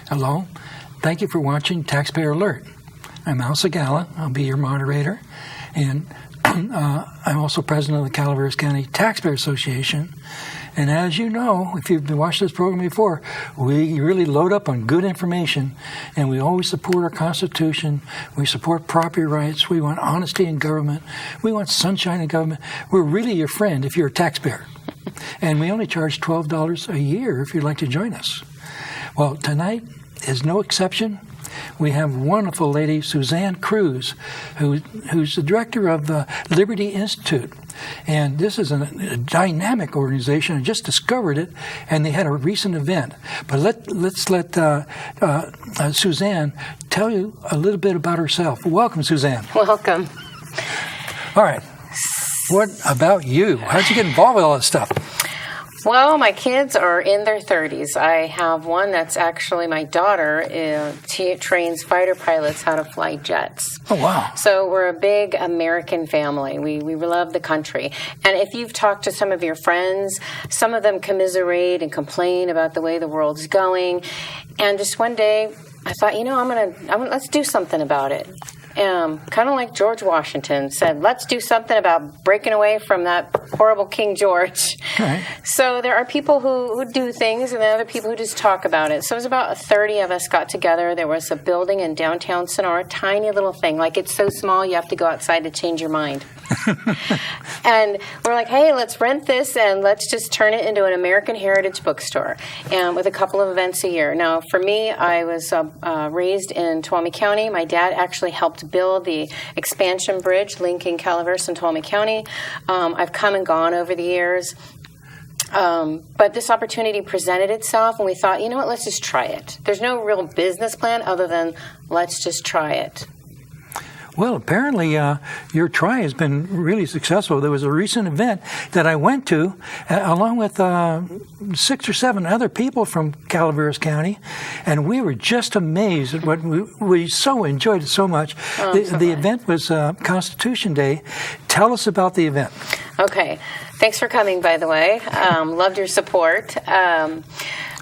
Hello. Thank you for watching Taxpayer Alert. I'm Al Segalla. I'll be your moderator. And I'm also president of the Calaveras County Taxpayer Association. And as you know, if you've watched this program before, we really load up on good information, and we always support our Constitution. We support property rights. We want honesty in government. We want sunshine in government. We're really your friend if you're a taxpayer. And we only charge $12 a year if you'd like to join us. Well, tonight is no exception. We have wonderful lady, Suzanne Cruz, who's the director of the Liberty Institute. And this is a dynamic organization. I just discovered it, and they had a recent event. But let's let Suzanne tell you a little bit about herself. Welcome, Suzanne. Welcome. All right. What about you? How'd you get involved with all this stuff? Well, my kids are in their 30s. I have one that's actually my daughter. Trains fighter pilots how to fly jets. Oh, wow. So we're a big American family. We love the country. And if you've talked to some of your friends, some of them commiserate and complain about the way the world's going. And just one day, I thought, let's do something about it. Kind of like George Washington said, let's do something about breaking away from that horrible King George. Right. So there are people who do things, and there are other people who just talk about it. So it was about 30 of us got together. There was a building in downtown Sonora, tiny little thing. Like, it's so small you have to go outside to change your mind. And we're like, hey, let's rent this and let's just turn it into an American Heritage bookstore, and with a couple of events a year. Now, for me, I was raised in Tuolumne County. My dad actually helped build the expansion bridge linking Calaveras and Tuolumne County. I've come and gone over the years. But this opportunity presented itself, and we thought, let's just try it. There's no real business plan other than let's just try it. Well, apparently your try has been really successful. There was a recent event that I went to along with 6 or 7 other people from Calaveras County, and we were just amazed at what we so enjoyed it so much. The event was Constitution Day. Tell us about the event. Okay. Thanks for coming, by the way. Loved your support.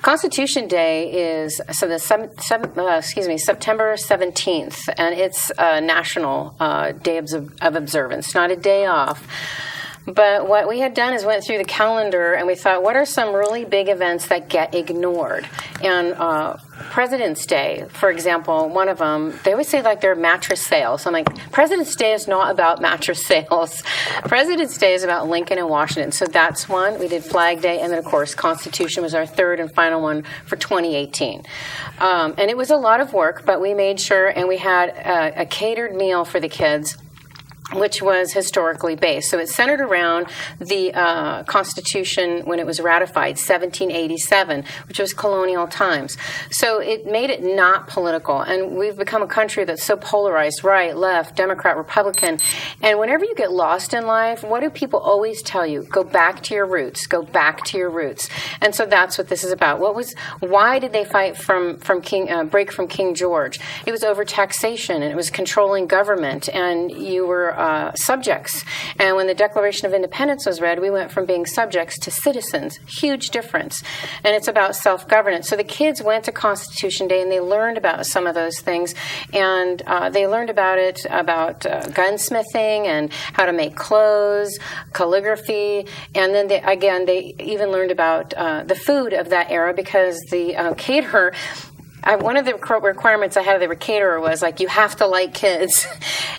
Constitution Day is September 17th, and it's a national day of observance, not a day off. But what we had done is went through the calendar, and we thought, what are some really big events that get ignored? And President's Day, for example, one of them, they always say like they're mattress sales. I'm like, President's Day is not about mattress sales. President's Day is about Lincoln and Washington. So that's one. We did Flag Day, and then, of course, Constitution was our third and final one for 2018. And it was a lot of work, but we made sure, and we had a catered meal for the kids, which was historically based. So it centered around the Constitution when it was ratified, 1787, which was colonial times. So it made it not political. And we've become a country that's so polarized, right, left, Democrat, Republican. And whenever you get lost in life, what do people always tell you? Go back to your roots. Go back to your roots. And so that's what this is about. Why did they fight break from King George? It was over taxation, and it was controlling government, and you were subjects. And when the Declaration of Independence was read, we went from being subjects to citizens. Huge difference. And it's about self-governance. So the kids went to Constitution Day, and they learned about some of those things. And they learned about gunsmithing and how to make clothes, calligraphy. And then they even learned about the food of that era, because the caterer, one of the requirements I had of the caterer was, like, you have to like kids.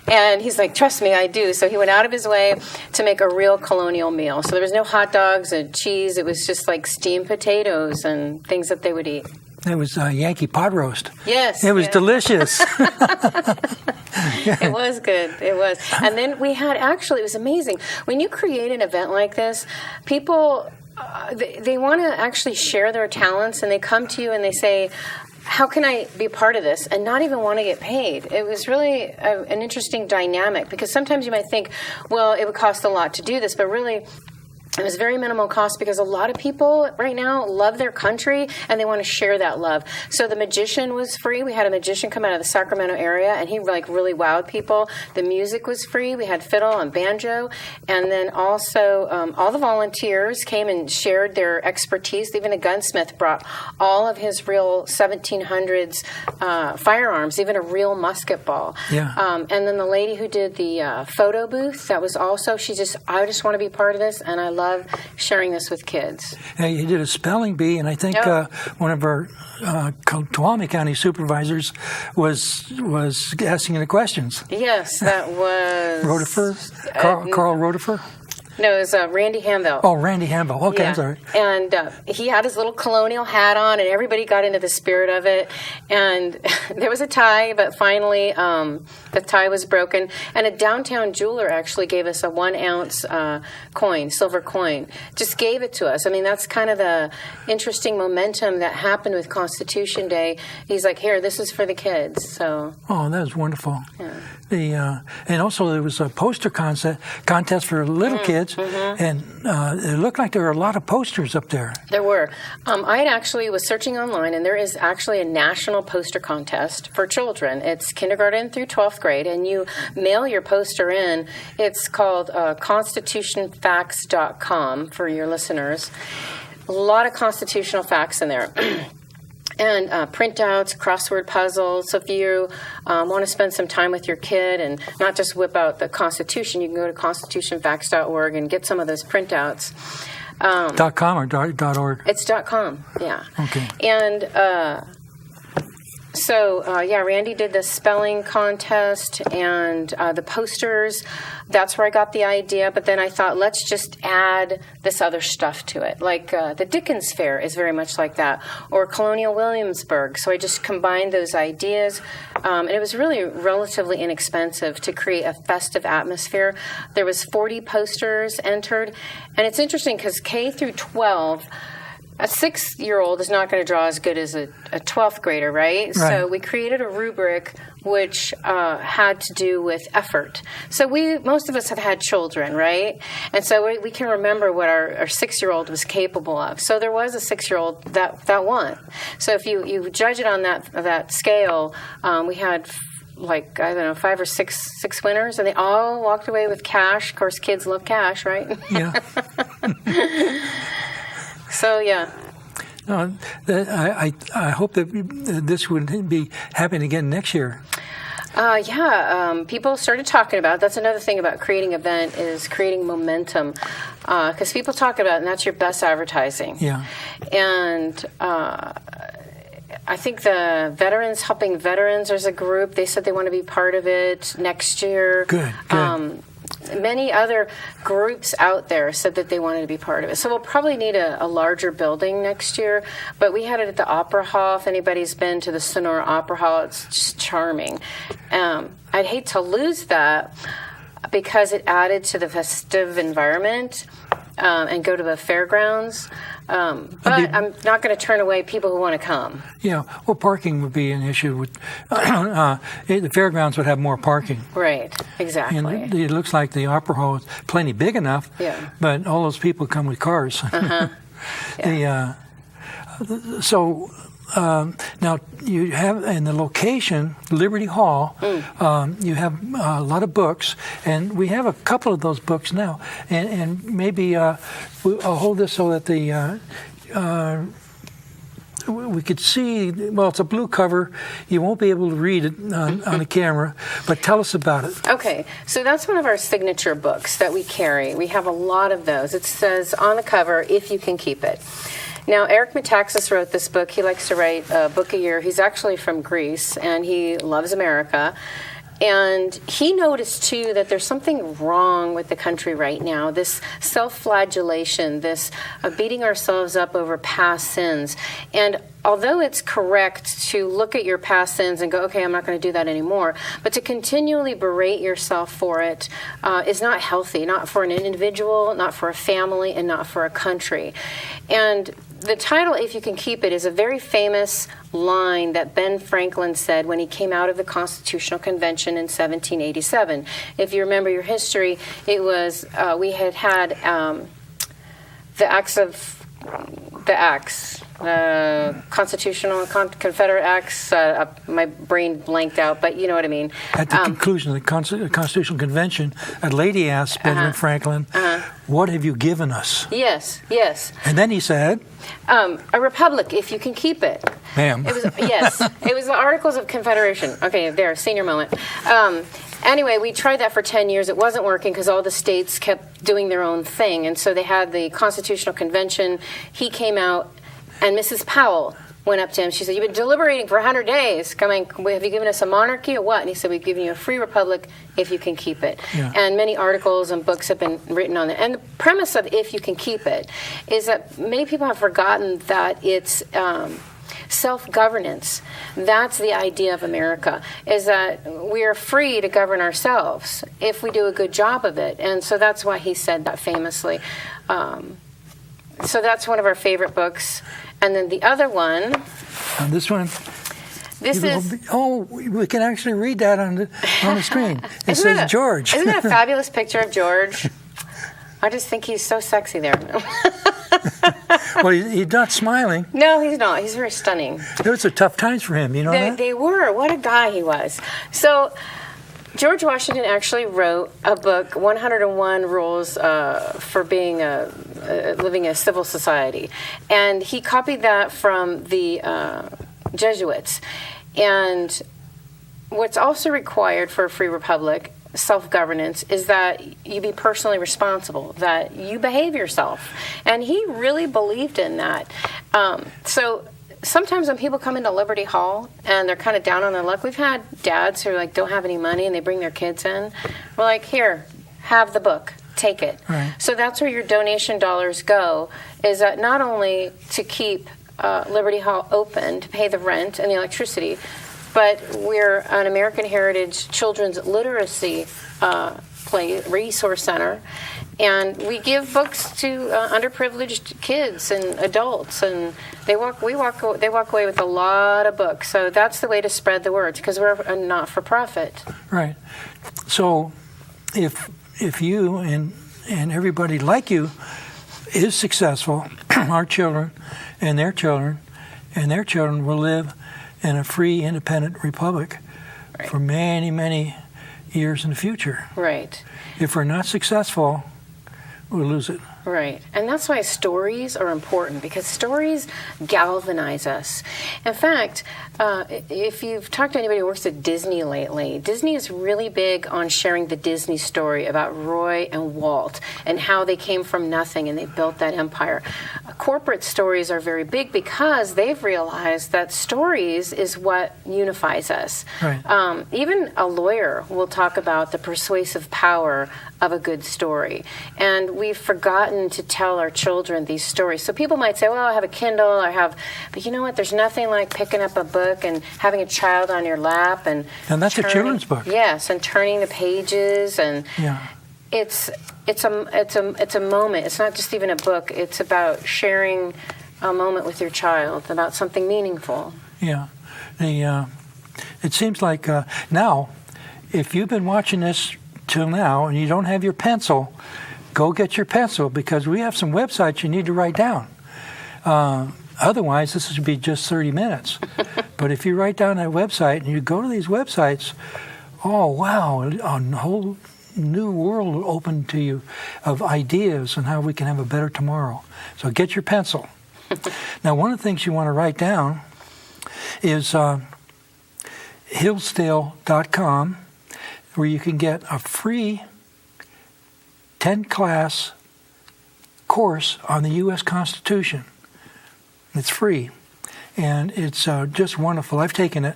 And he's like, trust me, I do. So he went out of his way to make a real colonial meal. So there was no hot dogs and cheese. It was just like steamed potatoes and things that they would eat. It was Yankee pot roast. Yes. It was delicious. It was good. It was. And then we had, actually, it was amazing. When you create an event like this, people, they want to actually share their talents, and they come to you and they say, how can I be part of this, and not even want to get paid? It was really an interesting dynamic, because sometimes you might think, well, it would cost a lot to do this, but really, it was very minimal cost, because a lot of people right now love their country and they want to share that love. So the magician was free. We had a magician come out of the Sacramento area, and he really wowed people. The music was free. We had fiddle and banjo. And then also all the volunteers came and shared their expertise. Even a gunsmith brought all of his real 1700s firearms, even a real musket ball. Yeah. And then the lady who did the photo booth, that was also, I just want to be part of this, and I love sharing this with kids. Yeah, you did a spelling bee, and I think one of our Tuolumne County supervisors was asking the questions. Yes, that was Rotifer, Carl Rotifer. No, it was Randy Hamville. Oh, Randy Hamville. Okay, yeah. I'm sorry. And he had his little colonial hat on, and everybody got into the spirit of it. And there was a tie, but finally the tie was broken. And a downtown jeweler actually gave us a 1 ounce silver coin. Just gave it to us. I mean, that's kind of the interesting momentum that happened with Constitution Day. He's like, here, this is for the kids. So. Oh, that was wonderful. Yeah. And also there was a poster contest for little kids, and it looked like there were a lot of posters up there. There were. I actually was searching online, and there is actually a national poster contest for children. It's kindergarten through 12th grade, and you mail your poster in. It's called constitutionfacts.com for your listeners. A lot of constitutional facts in there. And printouts, crossword puzzles. So if you want to spend some time with your kid and not just whip out the Constitution, you can go to constitutionfacts.org and get some of those printouts. .com or .org? It's .com, yeah. Okay. And Randy did the spelling contest and the posters. That's where I got the idea. But then I thought, let's just add this other stuff to it. Like the Dickens Fair is very much like that, or Colonial Williamsburg. So I just combined those ideas. And it was really relatively inexpensive to create a festive atmosphere. There was 40 posters entered. And it's interesting because K through 12, a 6-year-old is not going to draw as good as a 12th grader, right? So we created a rubric which had to do with effort. So most of us have had children, right? And so we can remember what our 6-year-old was capable of. So there was a 6-year-old that won. So if you judge it on that scale, we had 5 or 6 winners, and they all walked away with cash. Of course, kids love cash, right? Yeah. So, yeah. I hope that this would be happening again next year. People started talking about it. That's another thing about creating an event is creating momentum, because people talk about it, and that's your best advertising. Yeah. And I think the Veterans Helping Veterans, there's a group. They said they want to be part of it next year. Good. Many other groups out there said that they wanted to be part of it. So we'll probably need a larger building next year. But we had it at the Opera Hall. If anybody's been to the Sonora Opera Hall, it's just charming. I'd hate to lose that because it added to the festive environment and go to the fairgrounds. But I'm not going to turn away people who want to come. Yeah, well, parking would be an issue. With the fairgrounds would have more parking. Right, exactly. And it looks like the Opera Hall is plenty big enough, but all those people come with cars. Yeah. Now you have in the location, Liberty Hall, you have a lot of books, and we have a couple of those books now. And maybe I'll hold this so that we could see. Well, it's a blue cover. You won't be able to read it on the camera, but tell us about it. Okay, so that's one of our signature books that we carry. We have a lot of those. It says on the cover, "If you can keep it." Now, Eric Metaxas wrote this book. He likes to write a book a year. He's actually from Greece, and he loves America. And he noticed, too, that there's something wrong with the country right now, this self-flagellation, this beating ourselves up over past sins. And although it's correct to look at your past sins and go, okay, I'm not going to do that anymore, but to continually berate yourself for it is not healthy, not for an individual, not for a family, and not for a country. And the title, If You Can Keep It, is a very famous line that Ben Franklin said when he came out of the Constitutional Convention in 1787. If you remember your history, it was, we had Constitutional, Confederate Acts, my brain blanked out, but you know what I mean. At the conclusion of the Constitutional Convention, a lady asked Benjamin Franklin, what have you given us? Yes, yes. And then he said, a republic, if you can keep it. Ma'am. It was, yes, it was the Articles of Confederation. Okay, there, senior moment. Anyway, we tried that for 10 years. It wasn't working because all the states kept doing their own thing. And so they had the Constitutional Convention. He came out, and Mrs. Powell went up to him. She said, you've been deliberating for 100 days. Have you given us a monarchy or what? And he said, we've given you a free republic if you can keep it. Yeah. And many articles and books have been written on it. And the premise of If You Can Keep It is that many people have forgotten that it's self-governance. That's the idea of America, is that we are free to govern ourselves if we do a good job of it. And so that's why he said that famously. So that's one of our favorite books. And then the other one... this one... This is... Oh, we can actually read that on the screen. It says George. Isn't that a fabulous picture of George? I just think he's so sexy there. Well, he's not smiling. No, he's not. He's very stunning. It was a tough times for him, you know that? They were. What a guy he was. So... George Washington actually wrote a book, 101 Rules for being living a civil society. And he copied that from the Jesuits. And what's also required for a free republic, self-governance, is that you be personally responsible, that you behave yourself. And he really believed in that. So sometimes when people come into Liberty Hall and they're kind of down on their luck, we've had dads who don't have any money and they bring their kids in. We're like, here, have the book, take it. Right. So that's where your donation dollars go, is that not only to keep Liberty Hall open, to pay the rent and the electricity, but we're an American Heritage Children's Literacy resource center. And we give books to underprivileged kids and adults, and they walk away with a lot of books. So that's the way to spread the word, because we're a not-for-profit. Right. So if you and everybody like you is successful, our children and their children will live in a free, independent republic for many, many years in the future. Right. If we're not successful, we'll lose it. Right. And that's why stories are important, because stories galvanize us. In fact, if you've talked to anybody who works at Disney lately, Disney is really big on sharing the Disney story about Roy and Walt and how they came from nothing and they built that empire. Corporate stories are very big because they've realized that stories is what unifies us. Right. Even a lawyer will talk about the persuasive power of a good story. And we've forgotten to tell our children these stories. So people might say, well, I have a Kindle, but you know what? There's nothing like picking up a book and having a child on your lap and that's a children's book. Yes, and turning the pages, and it's a moment. It's not just even a book. It's about sharing a moment with your child about something meaningful. Yeah. It seems like now, if you've been watching this till now and you don't have your pencil, go get your pencil, because we have some websites you need to write down. Otherwise, this would be just 30 minutes. But if you write down that website and you go to these websites, oh, wow, a whole new world open to you of ideas and how we can have a better tomorrow. So get your pencil. Now, one of the things you want to write down is Hillsdale.com, where you can get a free 10-class course on the U.S. Constitution. It's free, and it's just wonderful. I've taken it,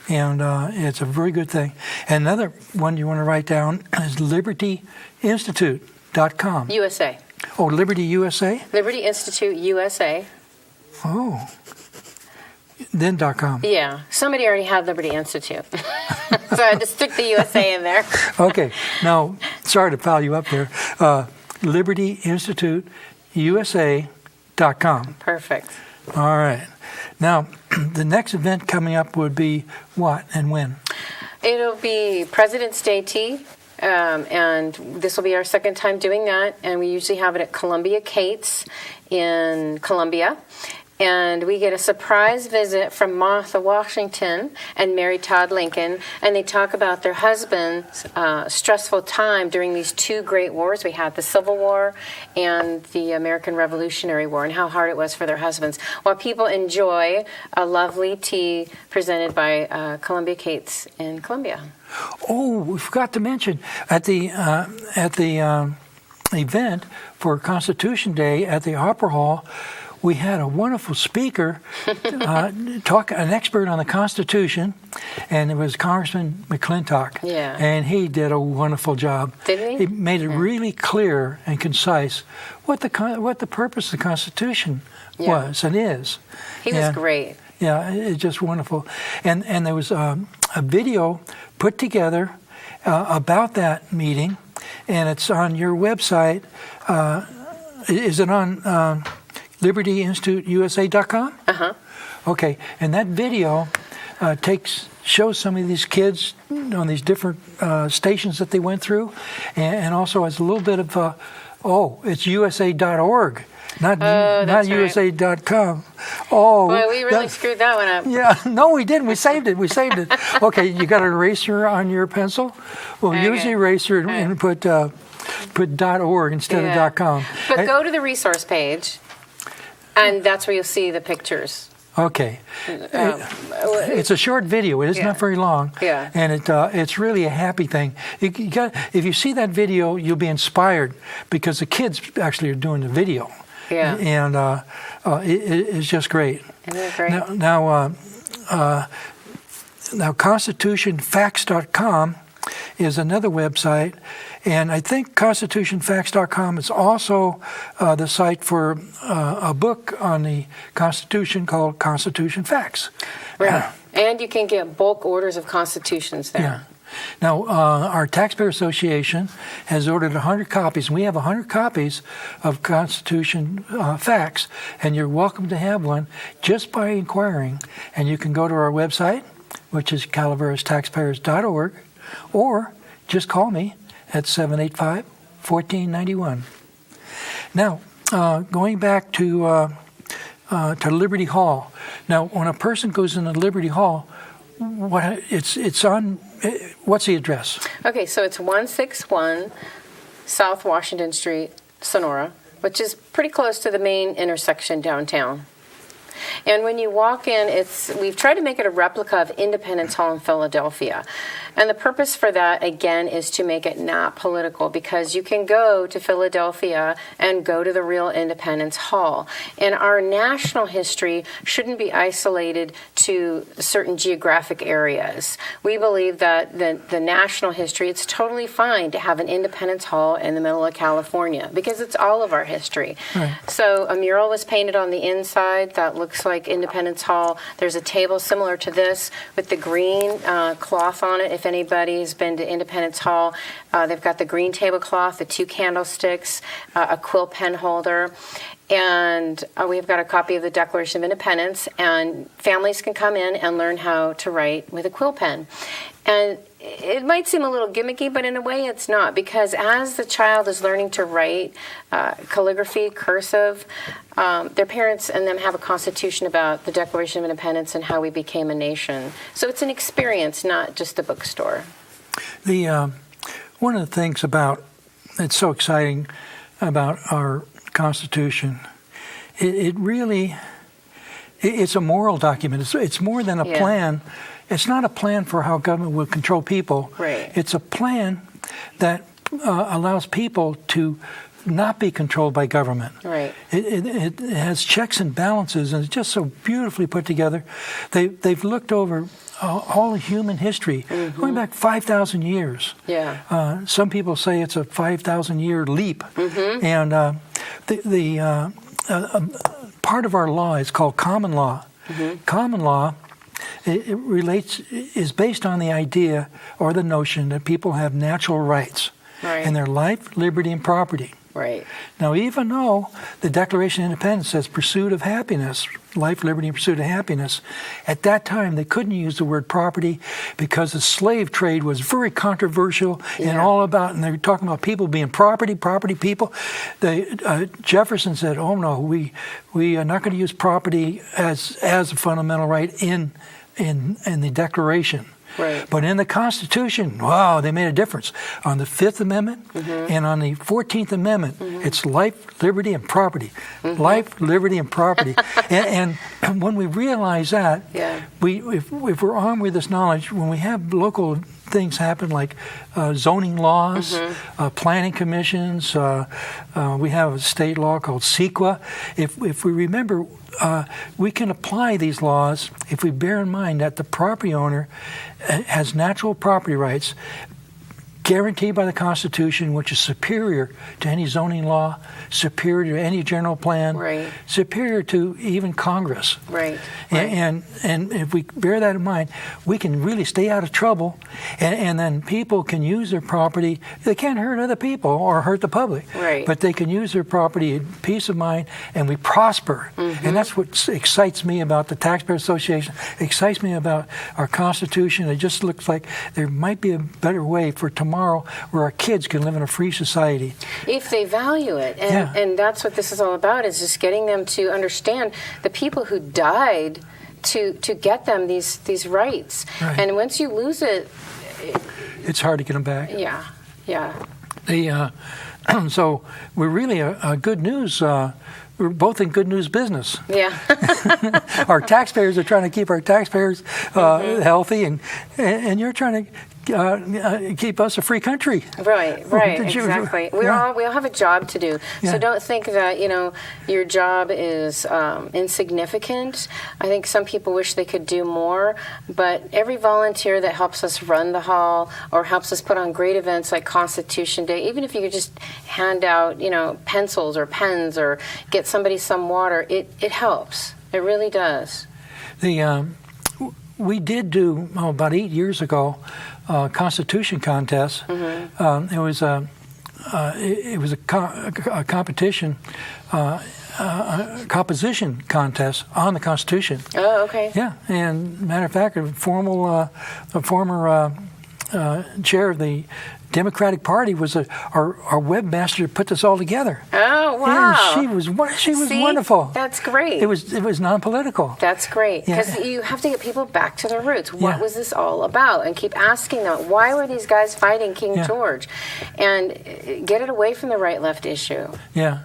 And it's a very good thing. And another one you want to write down is libertyinstitute.com. USA. Oh, Liberty USA? Liberty Institute USA. Oh. Then .com. Yeah. Somebody already had Liberty Institute. So I had to stick the USA in there. Okay. Now, sorry to foul you up there. libertyinstituteusa.com. Perfect. All right. Now, the next event coming up would be what and when? It'll be President's Day tea, and this will be our second time doing that, and we usually have it at Columbia Cates in Columbia. And we get a surprise visit from Martha Washington and Mary Todd Lincoln, and they talk about their husband's stressful time during these two great wars we had, the Civil War and the American Revolutionary War, and how hard it was for their husbands, while people enjoy a lovely tea presented by Columbia Cates in Columbia. Oh, we forgot to mention, at the event for Constitution Day at the Opera Hall, we had a wonderful speaker, an expert on the Constitution, and it was Congressman McClintock. Yeah. And he did a wonderful job. Didn't he? He made it really clear and concise what the purpose of the Constitution was and is. He was great. Yeah, it's just wonderful. And there was a video put together about that meeting, and it's on your website. Is it on libertyinstituteusa.com? Uh-huh. Okay, and that video shows some of these kids on these different stations that they went through, and also has a little bit of, it's USA.org, not USA.com. Oh, boy, we really screwed that one up. Yeah, no, we didn't. We saved it. Okay, you got an eraser on your pencil? Well, use the eraser and put .org instead of .com. But go to the resource page. And that's where you'll see the pictures. Okay. It's a short video. It is not very long. Yeah. And it's really a happy thing. If you see that video, you'll be inspired because the kids actually are doing the video. Yeah. And it's just great. Isn't it great? Now constitutionfacts.com is another website. And I think constitutionfacts.com is also the site for a book on the Constitution called Constitution Facts. Right. And you can get bulk orders of constitutions there. Yeah. Now, our Taxpayer Association has ordered 100 copies, and we have 100 copies of Constitution Facts, and you're welcome to have one just by inquiring. And you can go to our website, which is calaverastaxpayers.org, or just call me at 785-1491. Now, going back to Liberty Hall. Now, when a person goes into Liberty Hall, what's the address? Okay, so it's 161 South Washington Street, Sonora, which is pretty close to the main intersection downtown. And when you walk in, we've tried to make it a replica of Independence Hall in Philadelphia. And the purpose for that, again, is to make it not political, because you can go to Philadelphia and go to the real Independence Hall. And our national history shouldn't be isolated to certain geographic areas. We believe that the national history, it's totally fine to have an Independence Hall in the middle of California, because it's all of our history. Right. So a mural was painted on the inside that looks like Independence Hall. There's a table similar to this with the green cloth on it. If anybody has been to Independence Hall, they've got the green tablecloth, the 2 candlesticks, a quill pen holder, and we've got a copy of the Declaration of Independence, and families can come in and learn how to write with a quill pen. And it might seem a little gimmicky, but in a way it's not, because as the child is learning to write calligraphy, cursive, their parents and them have a constitution about the Declaration of Independence and how we became a nation. So it's an experience, not just a bookstore. One of the things it's so exciting about our Constitution, it's a moral document. It's more than a plan. It's not a plan for how government will control people. Right. It's a plan that allows people to not be controlled by government. Right. It has checks and balances, and it's just so beautifully put together. They've looked over all of human history, going back 5,000 years. Yeah. Some people say it's a 5,000-year leap. And the part of our law is called common law. Common law is based on the idea or the notion that people have natural rights in their life, liberty, and property. Right. Now, even though the Declaration of Independence says pursuit of happiness, life, liberty, and pursuit of happiness, at that time they couldn't use the word property because the slave trade was very controversial and all about, and they were talking about people being property people. Jefferson said, "Oh no, we are not going to use property as a fundamental right in the Declaration." Right. But in the Constitution, wow, they made a difference. On the 5th Amendment and on the 14th Amendment, it's life, liberty, and property. Life, liberty, and property. and when we realize that, if we're armed with this knowledge, when we have local things happen like zoning laws, planning commissions, we have a state law called CEQA. If we remember, we can apply these laws if we bear in mind that the property owner has natural property rights guaranteed by the Constitution, which is superior to any zoning law, superior to any general plan, superior to even Congress. Right. And if we bear that in mind, we can really stay out of trouble, and then people can use their property. They can't hurt other people or hurt the public, but they can use their property in peace of mind, and we prosper. And that's what excites me about the Taxpayer Association, excites me about our Constitution. It just looks like there might be a better way for tomorrow where our kids can live in a free society. If they value it. And that's what this is all about, is just getting them to understand the people who died to get them these rights. And once you lose it, it's hard to get them back. So we're really a good news. We're both in good news business. Our taxpayers are trying to keep our taxpayers healthy, and you're trying to keep us a free country. Right, exactly. We all have a job to do. So don't think that your job is insignificant. I think some people wish they could do more, but every volunteer that helps us run the hall or helps us put on great events like Constitution Day, even if you could just hand out pencils or pens or get somebody some water, it helps. It really does. We did do about 8 years ago Constitution contest. It was a competition, a composition contest on the Constitution. Oh, okay. Yeah, and matter of fact, a former chair of the Democratic Party was our webmaster to put this all together. Oh, wow! And she was wonderful. That's great. It was non-political. That's great, because you have to get people back to their roots. What was this all about? And keep asking them, why were these guys fighting King George? And get it away from the right-left issue. Yeah.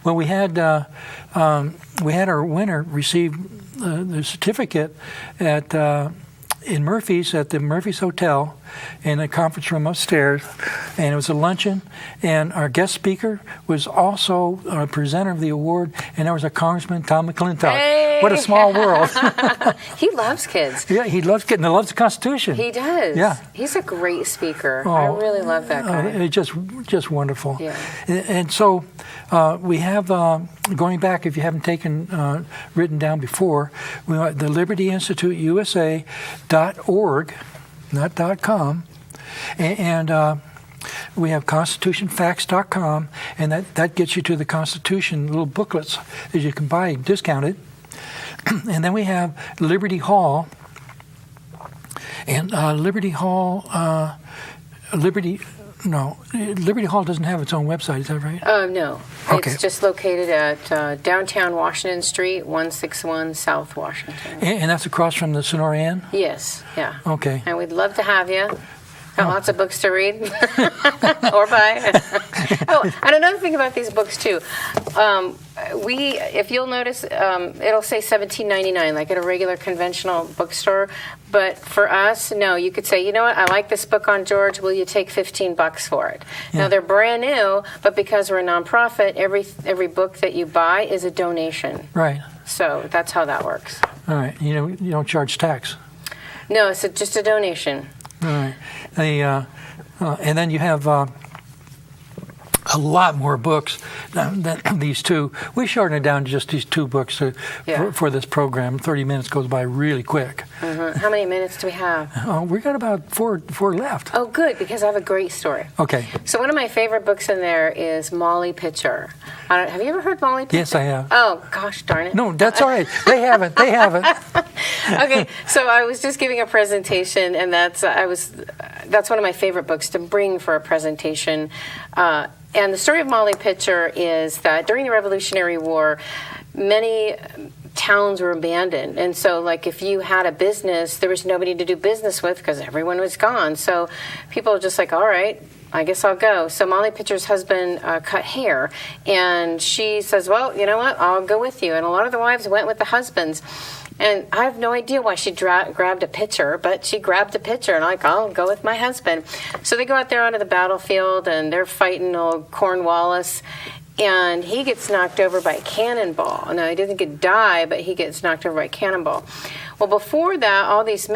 Well, we had our winner receive the certificate in Murphy's, at the Murphy's Hotel, in a conference room upstairs, and it was a luncheon, and our guest speaker was also a presenter of the award, and there was a Congressman, Tom McClintock. Hey! What a small world. He loves kids. Yeah, he loves kids, and he loves the Constitution. He does. Yeah. He's a great speaker. I really love that guy. It's just wonderful. Yeah. And so we have, going back, if you haven't written down before, the Liberty Institute USA.org, not .com, and we have constitutionfacts.com, and that gets you to the Constitution little booklets that you can buy discounted. And then we have Liberty Hall, and Liberty Hall doesn't have its own website, is that right? No. Okay. It's just located at downtown Washington Street, 161 South Washington. And that's across from the Sonora Inn? Yes, yeah. Okay. And we'd love to have you. Got lots of books to read or buy. Oh, and another thing about these books, too. if you'll notice, it'll say $17.99, like at a regular conventional bookstore. But for us, no, you could say, you know what, I like this book on George. Will you take $15 for it? Yeah. Now they're brand new, but because we're a nonprofit, every book that you buy is a donation. Right. So that's how that works. All right. You don't charge tax. No, it's just a donation. All right. And then you have a lot more books than these two. We shortened it down to just these two books for this program. 30 minutes goes by really quick. Mm-hmm. How many minutes do we have? We got about four left. Oh, good, because I have a great story. Okay. So one of my favorite books in there is Molly Pitcher. Have you ever heard Molly Pitcher? Yes, I have. Oh, gosh darn it. No, that's all right. They haven't. Okay, so I was just giving a presentation, and that's one of my favorite books to bring for a presentation. And the story of Molly Pitcher is that during the Revolutionary War, many towns were abandoned. And so, like, if you had a business, there was nobody to do business with because everyone was gone. So people were just like, all right, I guess I'll go. So Molly Pitcher's husband cut hair, and she says, well, you know what, I'll go with you. And a lot of the wives went with the husbands. And I have no idea why she grabbed a pitcher, but she grabbed a pitcher, and I'll go with my husband. So they go out there onto the battlefield, and they're fighting old Cornwallis, and he gets knocked over by a cannonball. Now, he doesn't die, but he gets knocked over by a cannonball. Well, before that, all these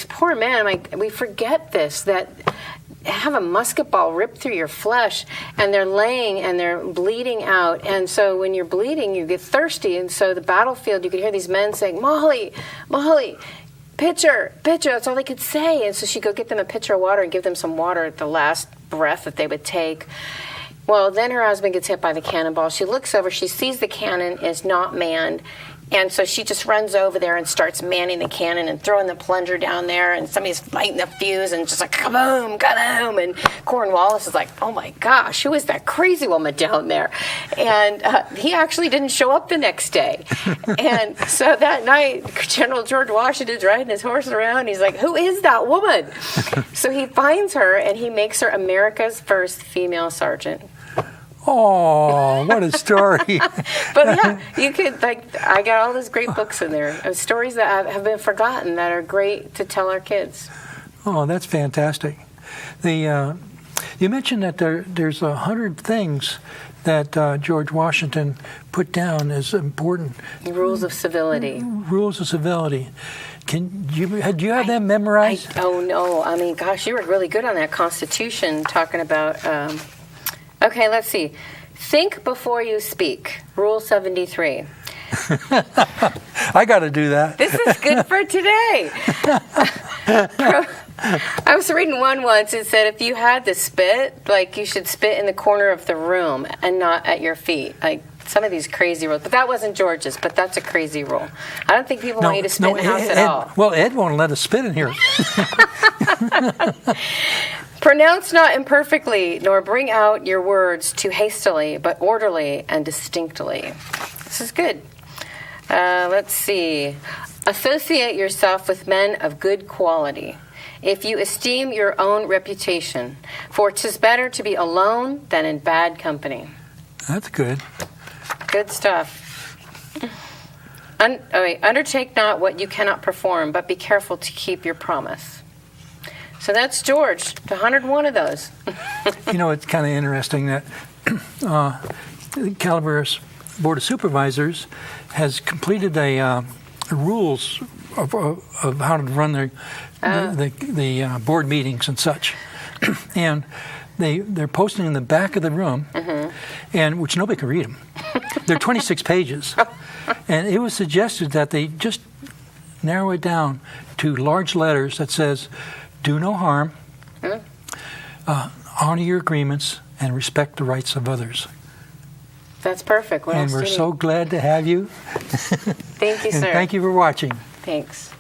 poor men, we forget this, that have a musket ball ripped through your flesh, and they're laying and they're bleeding out. And so when you're bleeding, you get thirsty. And so the battlefield, you could hear these men saying, Molly, Molly, pitcher, pitcher. That's all they could say. And so she'd go get them a pitcher of water and give them some water at the last breath that they would take. Well, then her husband gets hit by the cannonball. She looks over. She sees the cannon is not manned. And so she just runs over there and starts manning the cannon and throwing the plunger down there. And somebody's lighting the fuse and just like, kaboom, kaboom. And Cornwallis is like, oh my gosh, who is that crazy woman down there? And he actually didn't show up the next day. And so that night, General George Washington's riding his horse around. He's like, who is that woman? So he finds her and he makes her America's first female sergeant. Oh, what a story. But yeah, you could, I got all those great books in there of stories that have been forgotten that are great to tell our kids. Oh, that's fantastic. You mentioned that there's 100 things that George Washington put down as important. Rules of civility. Rules of civility. Do you have them memorized? Oh, no. I mean, gosh, you were really good on that Constitution talking about... Okay, let's see. Think before you speak. Rule 73. I got to do that. This is good for today. I was reading one once. It said if you had to spit, you should spit in the corner of the room and not at your feet. Some of these crazy rules. But that wasn't George's, but that's a crazy rule. I don't think people want you to spit in the house at all. Well, Ed won't let us spit in here. Pronounce not imperfectly, nor bring out your words too hastily, but orderly and distinctly. This is good. Let's see. Associate yourself with men of good quality, if you esteem your own reputation, for 'tis better to be alone than in bad company. That's good. Good stuff. Undertake not what you cannot perform, but be careful to keep your promise. So that's George, 101 of those. It's kind of interesting that Calaveras Board of Supervisors has completed a rules of how to run the board meetings and such, and they're posting in the back of the room, and which nobody can read them. They're 26 pages, and it was suggested that they just narrow it down to large letters that says, do no harm, honor your agreements, and respect the rights of others. That's perfect. What and else we're do you so need? glad to have you. Thank you, sir. And thank you for watching. Thanks.